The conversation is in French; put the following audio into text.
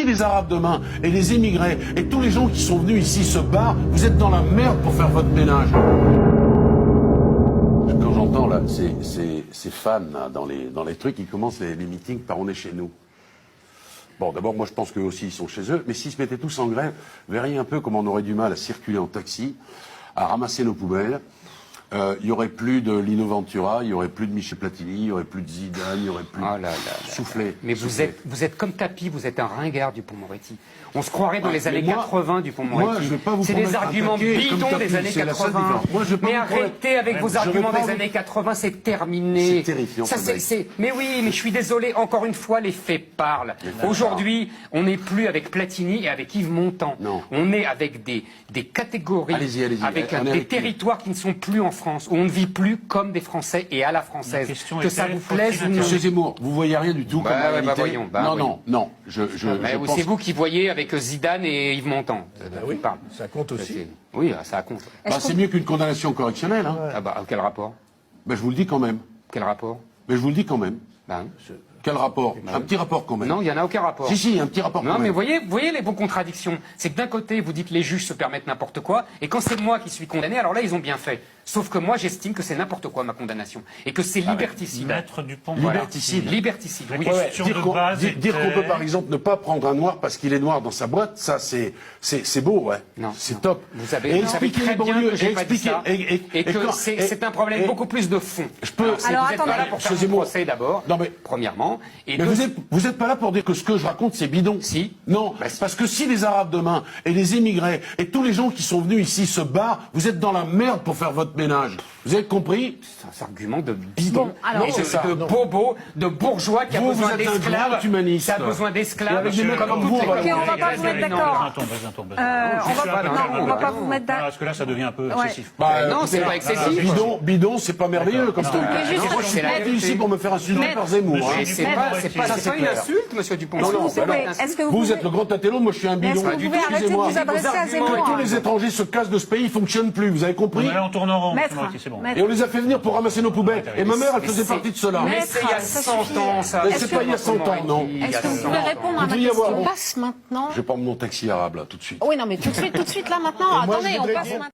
Si les Arabes demain et les émigrés et tous les gens qui sont venus ici se barrent, vous êtes dans la merde pour faire votre ménage. Quand j'entends là ces fans là, dans les trucs, ils commencent les meetings par on est chez nous. Bon, d'abord, moi je pense qu'eux aussi ils sont chez eux, mais s'ils se mettaient tous en grève, vous verriez un peu comment on aurait du mal à circuler en taxi, à ramasser nos poubelles. Il y aurait plus de Lino Ventura, il y aurait plus de Michel Platini, il y aurait plus de Zidane, il y aurait plus de Soufflé. Mais vous êtes comme Tapi, vous êtes un ringard Dupond-Moretti. On se croirait dans les années 80 Dupond-Moretti. C'est des arguments bidons des années 80. Mais arrêtez avec vos arguments des années 80, c'est terminé. C'est terrifiant. Mais oui, mais je suis désolé, encore une fois, les faits parlent. Aujourd'hui, on n'est plus avec Platini et avec Yves Montand. Non. On est avec des catégories, avec des territoires qui ne sont plus en France, où on ne vit plus comme des Français et à la française. Que ça vous plaise ou non. Monsieur Zemmour, vous voyez rien du tout comme réalité. Non. C'est vous qui voyez avec Zidane et Yves Montand. Oui, ça compte aussi. Oui, ça compte. C'est mieux qu'une condamnation correctionnelle. Hein. Quel rapport? Je vous le dis quand même. Quel rapport? Je vous le dis quand même. Quel rapport? Un petit rapport quand même. Non, il n'y en a aucun rapport. Si, un petit rapport quand même. Non, mais vous voyez les vos contradictions. C'est que d'un côté, vous dites les juges se permettent n'importe quoi, et quand c'est moi qui suis condamné, alors là, ils ont bien fait. Sauf que moi, j'estime que c'est n'importe quoi, ma condamnation. Et que c'est liberticide. Maître Dupond. Liberticide. Liberticide, oui. Dire qu'on peut, par exemple, ne pas prendre un noir parce qu'il est noir dans sa boîte, ça, c'est beau, ouais. C'est top. Vous savez très bien que j'ai pas dit ça. Et que c'est un problème beaucoup plus de fond. Alors, vous n'êtes pas là pour faire mon procès d'abord, premièrement. Mais vous n'êtes pas là pour dire que ce que je raconte, c'est bidon. Si. Non, parce que si les Arabes demain, et les émigrés, et tous les gens qui sont venus ici se barrent, vous êtes dans la merde pour faire votre ménage. Vous avez compris? C'est un argument de bidon. De bobo, de bourgeois qui a besoin d'esclaves. Qui a besoin d'esclaves. Comme vous, Ok, on va pas vous mettre d'accord. On va pas vous mettre d'accord. Parce que là, ça devient un peu excessif. Non, c'est pas excessif. Bidon, c'est pas merveilleux comme truc. C'est Je suis ici pour me faire insulter par Zemmour. C'est pas une insulte, monsieur Dupond. Vous êtes le grand intello, moi je suis un bidon. Vous pouvez arrêter de vous adresser à Zemmour. Tous les étrangers se cassent de ce pays, ils fonctionnent plus, vous avez compris? On tourne en rond. Et on les a fait venir pour ramasser nos poubelles. Et ma mère, elle faisait partie de cela. Mais c'est il y a 100 ans, ça. Mais c'est pas il y a 100 ans, non. Est-ce que vous pouvez répondre à ma question? On passe maintenant. Je vais prendre mon taxi arabe, là, tout de suite. Oui, non, mais tout de suite, là, maintenant. Attendez, on passe maintenant.